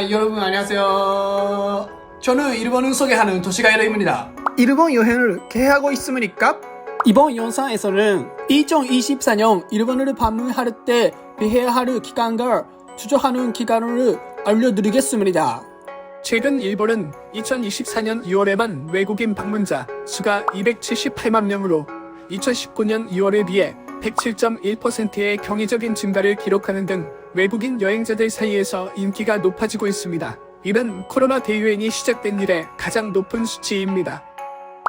여러분 안녕하세요. 저는 일본을 소개하는 도시가이러입니다. 일본 여행을 계획하고 있습니까? 이번 영상에서는 2024년 일본을 방문할 때 비해야 할 기간과 주저하는 기간을 알려드리겠습니다. 최근 일본은 2024년 6월에만 외국인 방문자 수가 278만 명으로 2019년 2월에 비해 107.1%의 경이적인 증가를 기록하는 등 외국인 여행자들 사이에서 인기가 높아지고 있습니다. 이는 코로나 대유행이 시작된 이래 가장 높은 수치입니다.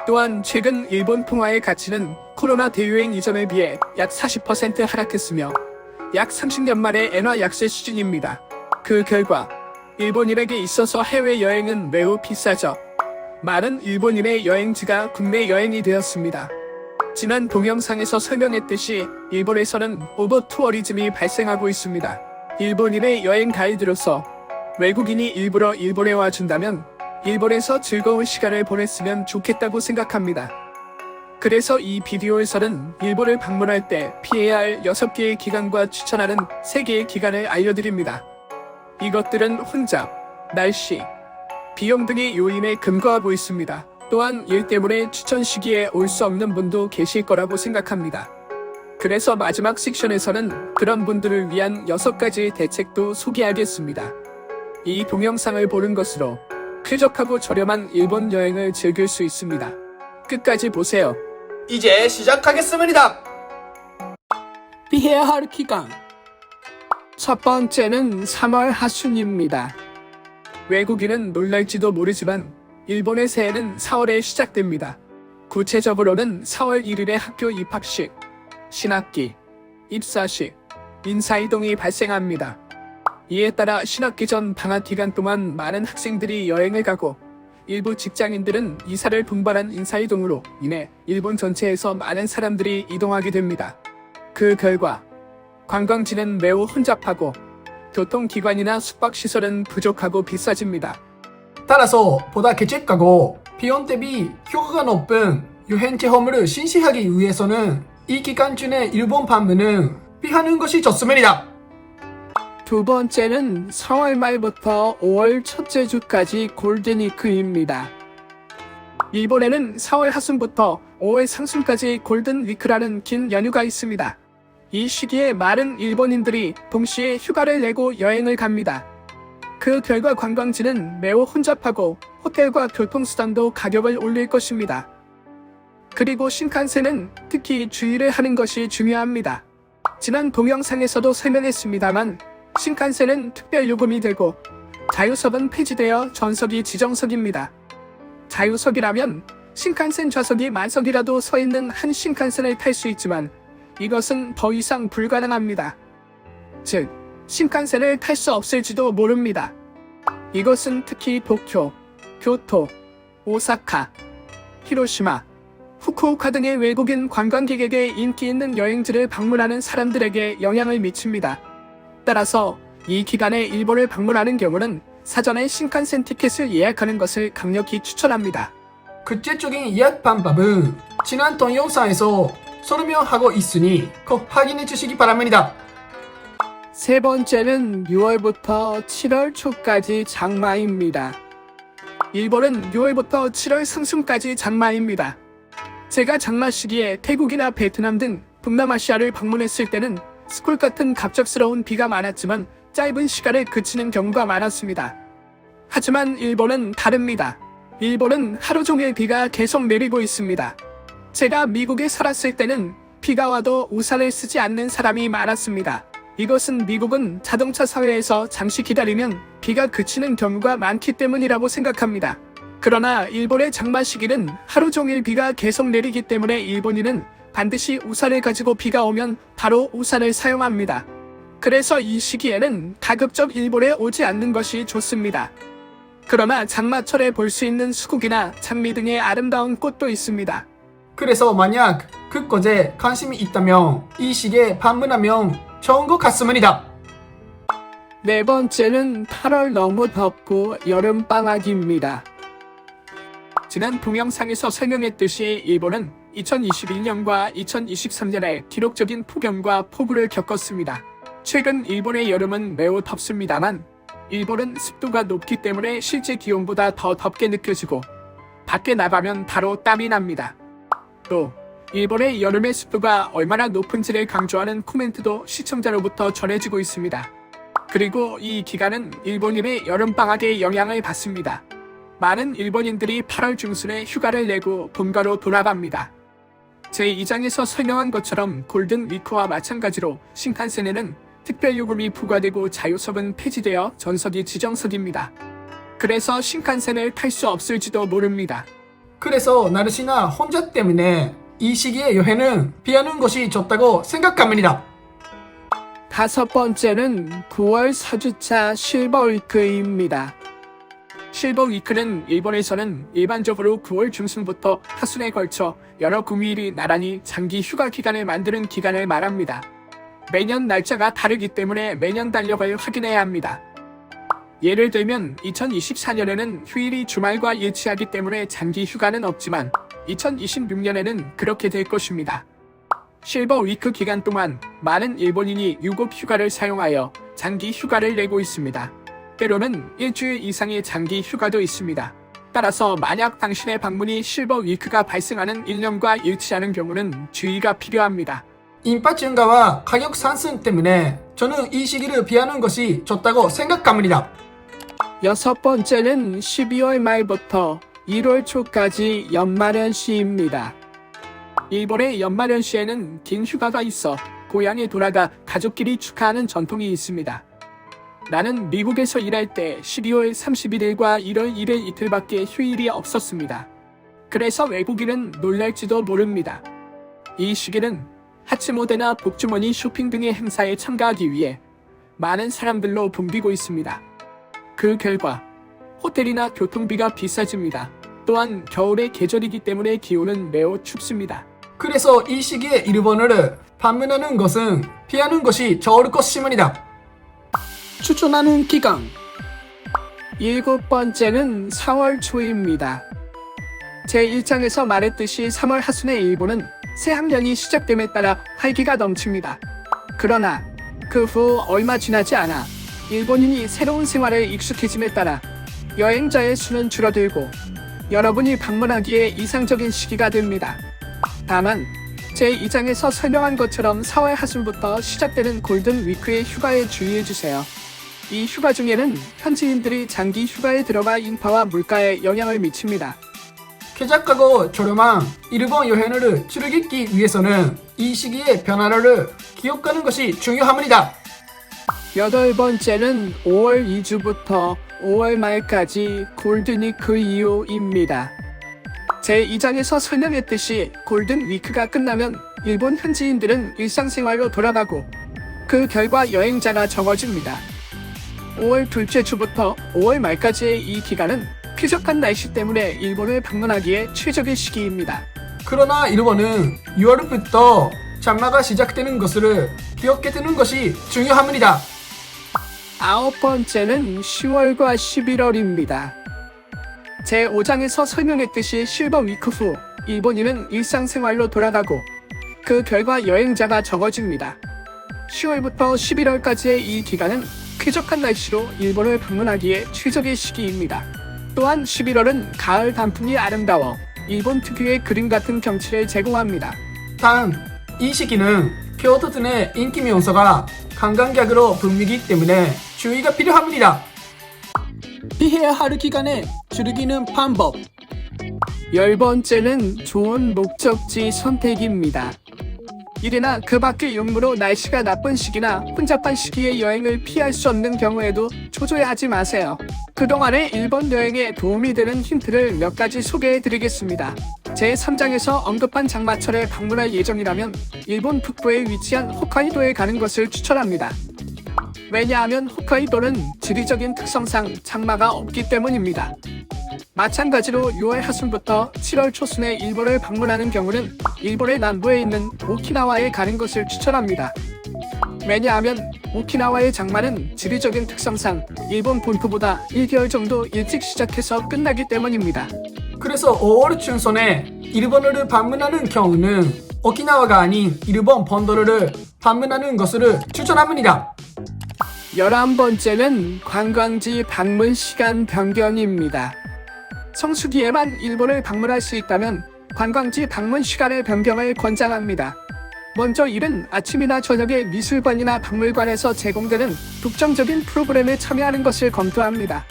또한 최근 일본 통화의 가치는 코로나 대유행 이전에 비해 약 40% 하락했으며 약 30년 만에 엔화 약세 수준입니다. 그 결과 일본인에게 있어서 해외여행은 매우 비싸죠. 많은 일본인의 여행지가 국내 여행이 되었습니다. 지난 동영상에서 설명했듯이 일본에서는 오버 투어리즘이 발생하고 있습니다. 일본인의 여행 가이드로서 외국인이 일부러 일본에 와준다면 일본에서 즐거운 시간을 보냈으면 좋겠다고 생각합니다. 그래서 이 비디오에서는 일본을 방문할 때 피해야 할 6개의 기간과 추천하는 3개의 기간을 알려드립니다. 이것들은 혼잡, 날씨, 비용 등의 요인에 근거하고 있습니다. 또한 일 때문에 추천 시기에 올 수 없는 분도 계실 거라고 생각합니다. 그래서 마지막 섹션에서는 그런 분들을 위한 6가지 대책도 소개하겠습니다. 이 동영상을 보는 것으로 쾌적하고 저렴한 일본 여행을 즐길 수 있습니다. 끝까지 보세요. 이제 시작하겠습니다. 비해야 할 기간. 첫 번째는 3월 하순입니다. 외국인은 놀랄지도 모르지만 일본의 새해는 4월에 시작됩니다. 구체적으로는 4월 1일에 학교 입학식, 신학기, 입사식, 인사이동이 발생합니다. 이에 따라 신학기 전 방학 기간 동안 많은 학생들이 여행을 가고 일부 직장인들은 이사를 동반한 인사이동으로 인해 일본 전체에서 많은 사람들이 이동하게 됩니다. 그 결과 관광지는 매우 혼잡하고 교통기관이나 숙박시설은 부족하고 비싸집니다. 따라서 보다 계획하고 비용 대비 효과가 높은 여행 체험을 신시하기 위해서는 이 기간 중에 일본 방문은 피하는 것이 좋습니다. 두 번째는 4월 말부터 5월 첫째 주까지 골든위크입니다. 일본에는 4월 하순부터 5월 상순까지 골든위크라는 긴 연휴가 있습니다. 이 시기에 많은 일본인들이 동시에 휴가를 내고 여행을 갑니다. 그 결과 관광지는 매우 혼잡하고 호텔과 교통수단도 가격을 올릴 것입니다. 그리고 신칸센은 특히 주의를 하는 것이 중요합니다. 지난 동영상에서도 설명했습니다만 신칸센은 특별 요금이 되고 자유석은 폐지되어 전석이 지정석입니다. 자유석이라면 신칸센 좌석이 만석이라도 서 있는 한 신칸센을 탈 수 있지만 이것은 더 이상 불가능합니다. 즉, 신칸센을 탈 수 없을지도 모릅니다. 이것은 특히 도쿄, 교토, 오사카, 히로시마, 후쿠오카 등의 외국인 관광객에게 인기 있는 여행지를 방문하는 사람들에게 영향을 미칩니다. 따라서 이 기간에 일본을 방문하는 경우는 사전에 신칸센 티켓을 예약하는 것을 강력히 추천합니다. 구체적인 예약 방법은 지난 동영상에서 설명하고 있으니 꼭 확인해 주시기 바랍니다. 세 번째는 6월부터 7월 초까지 장마입니다. 일본은 6월부터 7월 상순까지 장마입니다. 제가 장마 시기에 태국이나 베트남 등 동남아시아를 방문했을 때는 스콜 같은 갑작스러운 비가 많았지만 짧은 시간에 그치는 경우가 많았습니다. 하지만 일본은 다릅니다. 일본은 하루 종일 비가 계속 내리고 있습니다. 제가 미국에 살았을 때는 비가 와도 우산을 쓰지 않는 사람이 많았습니다. 이것은 미국은 자동차 사회에서 잠시 기다리면 비가 그치는 경우가 많기 때문이라고 생각합니다. 그러나 일본의 장마 시기는 하루 종일 비가 계속 내리기 때문에 일본인은 반드시 우산을 가지고 비가 오면 바로 우산을 사용합니다. 그래서 이 시기에는 가급적 일본에 오지 않는 것이 좋습니다. 그러나 장마철에 볼 수 있는 수국이나 장미 등의 아름다운 꽃도 있습니다. 그래서 만약 그곳에 관심이 있다면 이 시기에 방문하면 좋은 것 같습니다. 네 번째는 8월 너무 덥고 여름방학입니다. 지난 동영상에서 설명했듯이 일본은 2021년과 2023년에 기록적인 폭염과 폭우를 겪었습니다. 최근 일본의 여름은 매우 덥습니다만 일본은 습도가 높기 때문에 실제 기온보다 더 덥게 느껴지고 밖에 나가면 바로 땀이 납니다. 또 일본의 여름의 습도가 얼마나 높은지를 강조하는 코멘트도 시청자로부터 전해지고 있습니다. 그리고 이 기간은 일본인의 여름방학에 영향을 받습니다. 많은 일본인들이 8월 중순에 휴가를 내고 본가로 돌아갑니다. 제2장에서 설명한 것처럼 골든 위크와 마찬가지로 신칸센에는 특별 요금이 부과되고 자유석은 폐지되어 전석이 지정석입니다. 그래서 신칸센을 탈 수 없을지도 모릅니다. 그래서 나르시나 혼자 때문에 이 시기의 여행은 피하는 것이 좋다고 생각합니다. 5번째는 9월 4주차 실버위크입니다. 실버위크는 일본에서는 일반적으로 9월 중순부터 하순에 걸쳐 여러 공휴일이 나란히 장기 휴가 기간을 만드는 기간을 말합니다. 매년 날짜가 다르기 때문에 매년 달력을 확인해야 합니다. 예를 들면 2024년에는 휴일이 주말과 일치하기 때문에 장기 휴가는 없지만 2026년에는 그렇게 될 것입니다. 실버 위크 기간 동안 많은 일본인이 유급 휴가를 사용하여 장기 휴가를 내고 있습니다. 때로는 일주일 이상의 장기 휴가도 있습니다. 따라서 만약 당신의 방문이 실버 위크가 발생하는 1년과 일치하는 경우는 주의가 필요합니다. 인파 증가와 가격 상승 때문에 저는 이 시기를 피하는 것이 좋다고 생각합니다. 6번째는 12월 말부터 1월 초까지 연말연시입니다. 일본의 연말연시에는 긴 휴가가 있어 고향에 돌아가 가족끼리 축하하는 전통이 있습니다. 나는 미국에서 일할 때 12월 31일과 1월 1일 이틀밖에 휴일이 없었습니다. 그래서 외국인은 놀랄지도 모릅니다. 이 시기는 하츠모데나 복주머니 쇼핑 등의 행사에 참가하기 위해 많은 사람들로 붐비고 있습니다. 그 결과 호텔이나 교통비가 비싸집니다. 또한 겨울의 계절이기 때문에 기온은 매우 춥습니다. 그래서 이 시기에 일본을 방문하는 것은 피하는 것이 좋을 것입니다. 추천하는 기간 7번째는 4월 초입니다. 제1장에서 말했듯이 3월 하순에 일본은 새학년이 시작됨에 따라 활기가 넘칩니다. 그러나 그 후 얼마 지나지 않아 일본인이 새로운 생활에 익숙해짐에 따라 여행자의 수는 줄어들고 여러분이 방문하기에 이상적인 시기가 됩니다. 다만 제2장에서 설명한 것처럼 4월 하순부터 시작되는 골든 위크의 휴가에 주의해주세요. 이 휴가 중에는 현지인들이 장기 휴가에 들어가 인파와 물가에 영향을 미칩니다. 쾌적하고 저렴한 일본 여행을 즐기기 위해서는 이 시기의 변화를 기억하는 것이 중요합니다. 8번째는 5월 2주부터 5월 말까지 골든위크 이후입니다. 제2장에서 설명했듯이 골든위크가 끝나면 일본 현지인들은 일상생활로 돌아가고 그 결과 여행자가 적어집니다. 5월 둘째 주부터 5월 말까지의 이 기간은 쾌적한 날씨 때문에 일본을 방문하기에 최적의 시기입니다. 그러나 일본은 6월부터 장마가 시작되는 것을 기억해 두는 것이 중요합니다. 9번째는 10월과 11월입니다. 제5장에서 설명했듯이 실버 위크 후 일본인은 일상생활로 돌아가고 그 결과 여행자가 적어집니다. 10월부터 11월까지의 이 기간은 쾌적한 날씨로 일본을 방문하기에 최적의 시기입니다. 또한 11월은 가을 단풍이 아름다워 일본 특유의 그림 같은 경치를 제공합니다. 단, 이 시기는 교토 등의 인기 명소가 관광객으로 붐비기 때문에 주의가 필요합니다. 피해야 할 기간에 즐기는 방법 10번째는 좋은 목적지 선택입니다. 이래나 그 밖의 용무로 날씨가 나쁜 시기나 혼잡한 시기에 여행을 피할 수 없는 경우에도 초조해하지 마세요. 그동안의 일본 여행에 도움이 되는 힌트를 몇 가지 소개해드리겠습니다. 제3장에서 언급한 장마철에 방문할 예정이라면 일본 북부에 위치한 홋카이도에 가는 것을 추천합니다. 왜냐하면 홋카이도는 지리적인 특성상 장마가 없기 때문입니다. 마찬가지로 6월 하순부터 7월 초순에 일본을 방문하는 경우는 일본의 남부에 있는 오키나와에 가는 것을 추천합니다. 왜냐하면 오키나와의 장마는 지리적인 특성상 일본 본토보다 1개월 정도 일찍 시작해서 끝나기 때문입니다. 그래서 5월 중순에 일본을 방문하는 경우는 오키나와가 아닌 일본 본토를 방문하는 것을 추천합니다. 11번째는 관광지 방문 시간 변경입니다. 성수기에만 일본을 방문할 수 있다면 관광지 방문 시간의 변경을 권장합니다. 먼저 이른 아침이나 저녁에 미술관이나 박물관에서 제공되는 독점적인 프로그램에 참여하는 것을 검토합니다.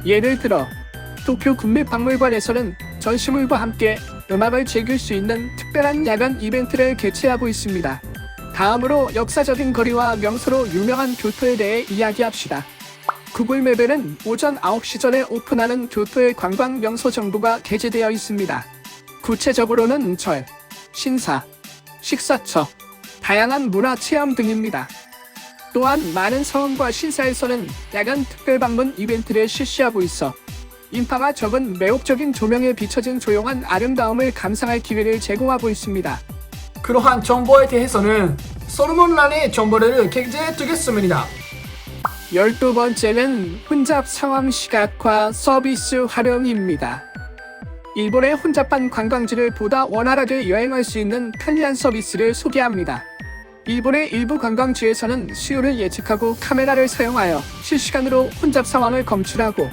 예를 들어 도쿄 국립박물관에서는 전시물과 함께 음악을 즐길 수 있는 특별한 야간 이벤트를 개최하고 있습니다. 다음으로 역사적인 거리와 명소로 유명한 교토에 대해 이야기합시다. 구글 맵에는 오전 9시 전에 오픈하는 교토의 관광 명소 정보가 게재되어 있습니다. 구체적으로는 절, 신사, 식사처, 다양한 문화 체험 등입니다. 또한 많은 성원과 신사에서는 야간 특별 방문 이벤트를 실시하고 있어 인파가 적은 매혹적인 조명에 비춰진 조용한 아름다움을 감상할 기회를 제공하고 있습니다. 그러한 정보에 대해서는 소르몬란의 정보를 게재해 두겠습니다. 12번째는 혼잡 상황 시각화 서비스 활용입니다. 일본의 혼잡한 관광지를 보다 원활하게 여행할 수 있는 편리한 서비스를 소개합니다. 일본의 일부 관광지에서는 수요를 예측하고 카메라를 사용하여 실시간으로 혼잡 상황을 검출하고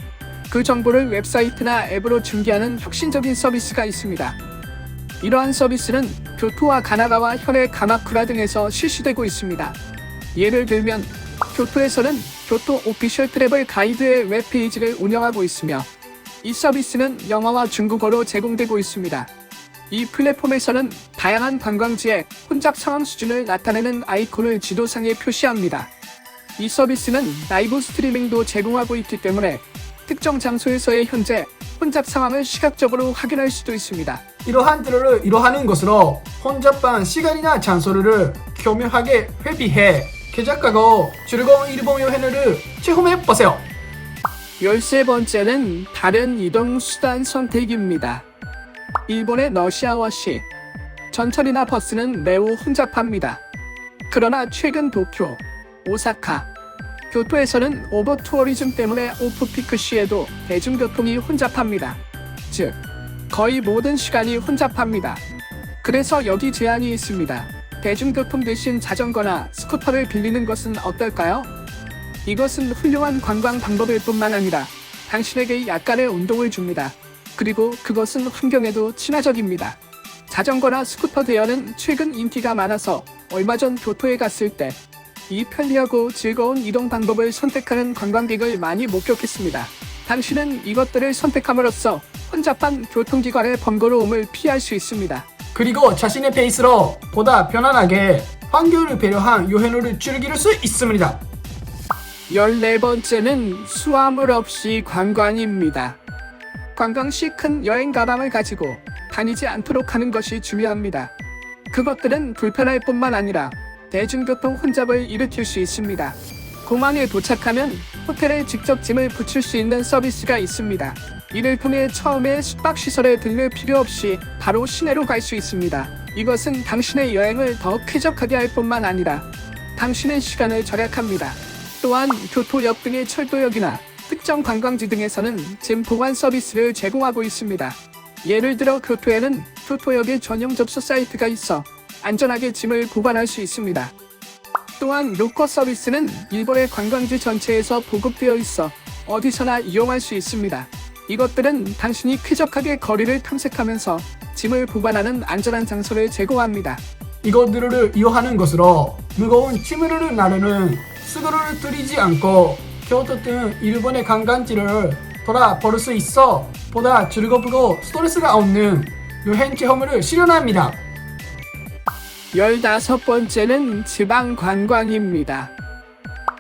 그 정보를 웹사이트나 앱으로 중계하는 혁신적인 서비스가 있습니다. 이러한 서비스는 교토와 가나가와 현해 가마쿠라 등에서 실시되고 있습니다. 예를 들면 교토에서는 교토 오피셜 트래블 가이드의 웹페이지를 운영하고 있으며 이 서비스는 영어와 중국어로 제공되고 있습니다. 이 플랫폼에서는 다양한 관광지의 혼잡 상황 수준을 나타내는 아이콘을 지도상에 표시합니다. 이 서비스는 라이브 스트리밍도 제공하고 있기 때문에 특정 장소에서의 현재 혼잡 상황을 시각적으로 확인할 수도 있습니다. 이러한 뜰을 이뤄하는 것으로 혼잡한 시간이나 장소를 교묘하게 회비해 개작하고 즐거운 일본 여행을 체험해보세요. 13번째는 다른 이동 수단 선택입니다. 일본의 러시아워시, 전철이나 버스는 매우 혼잡합니다. 그러나 최근 도쿄, 오사카, 교토에서는 오버투어리즘 때문에 오프피크 시에도 대중교통이 혼잡합니다. 즉, 거의 모든 시간이 혼잡합니다. 그래서 여기 제안이 있습니다. 대중교통 대신 자전거나 스쿠터를 빌리는 것은 어떨까요? 이것은 훌륭한 관광 방법일 뿐만 아니라 당신에게 약간의 운동을 줍니다. 그리고 그것은 환경에도 친화적입니다. 자전거나 스쿠터 대여는 최근 인기가 많아서 얼마 전 교토에 갔을 때 이 편리하고 즐거운 이동 방법을 선택하는 관광객을 많이 목격했습니다. 당신은 이것들을 선택함으로써 혼잡한 교통기관의 번거로움을 피할 수 있습니다. 그리고 자신의 페이스로 보다 편안하게 환경을 배려한 여행을 즐길 수 있습니다. 14번째는 수화물 없이 관광입니다. 관광 시 큰 여행 가방을 가지고 다니지 않도록 하는 것이 중요합니다. 그것들은 불편할 뿐만 아니라 대중교통 혼잡을 일으킬 수 있습니다. 공항에 도착하면 호텔에 직접 짐을 붙일 수 있는 서비스가 있습니다. 이를 통해 처음에 숙박시설에 들릴 필요 없이 바로 시내로 갈 수 있습니다. 이것은 당신의 여행을 더 쾌적하게 할 뿐만 아니라 당신의 시간을 절약합니다. 또한 교토역 등의 철도역이나 특정 관광지 등에서는 짐 보관 서비스를 제공하고 있습니다. 예를 들어 교토에는 교토역에 전용 접수 사이트가 있어 안전하게 짐을 보관할 수 있습니다. 또한 로커 서비스는 일본의 관광지 전체에서 보급되어 있어 어디서나 이용할 수 있습니다. 이것들은 당신이 쾌적하게 거리를 탐색하면서 짐을 보관하는 안전한 장소를 제공합니다. 이것들을 이용하는 것으로 무거운 짐을 나르는 수고를 들이지 않고 교토 등 일본의 관광지를 돌아볼 수 있어 보다 즐겁고 스트레스가 없는 여행 체험을 실현합니다. 15번째는 지방 관광입니다.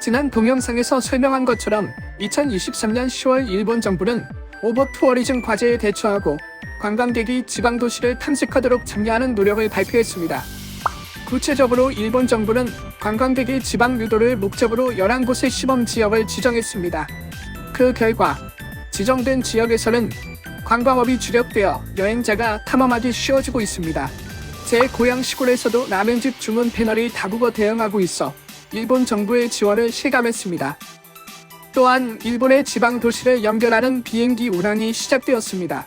지난 동영상에서 설명한 것처럼 2023년 10월 일본 정부는 오버투어리즘 과제에 대처하고 관광객이 지방 도시를 탐색하도록 참여하는 노력을 발표했습니다. 구체적으로 일본 정부는 관광객의 지방 유도를 목적으로 11곳의 시범 지역을 지정했습니다. 그 결과 지정된 지역에서는 관광업이 주력되어 여행자가 탐험하기 쉬워지고 있습니다. 제 고향 시골에서도 라면집 주문 패널이 다국어 대응하고 있어 일본 정부의 지원을 실감했습니다. 또한 일본의 지방 도시를 연결하는 비행기 운항이 시작되었습니다.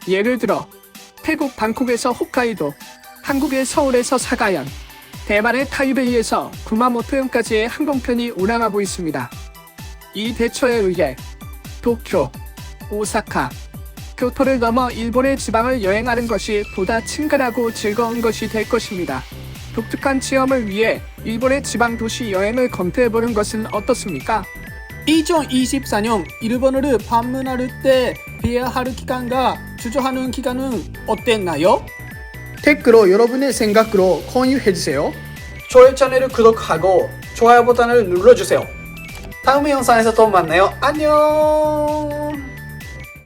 예를 들어 태국 방콕에서 홋카이도, 한국의 서울에서 사가현, 대만의 타이베이에서 구마모토현까지의 항공편이 운항하고 있습니다. 이 대처에 의해 도쿄, 오사카, 교토를 넘어 일본의 지방을 여행하는 것이 보다 친근하고 즐거운 것이 될 것입니다. 독특한 체험을 위해 일본의 지방 도시 여행을 검토해보는 것은 어떻습니까? 2024년 일본을 방문할 때 비행할 기간과 주저하는 기간은 어땠나요? 댓글로 여러분의 생각으로 공유해주세요. 저의 채널을 구독하고 좋아요 버튼을 눌러주세요. 다음 영상에서 또 만나요. 안녕.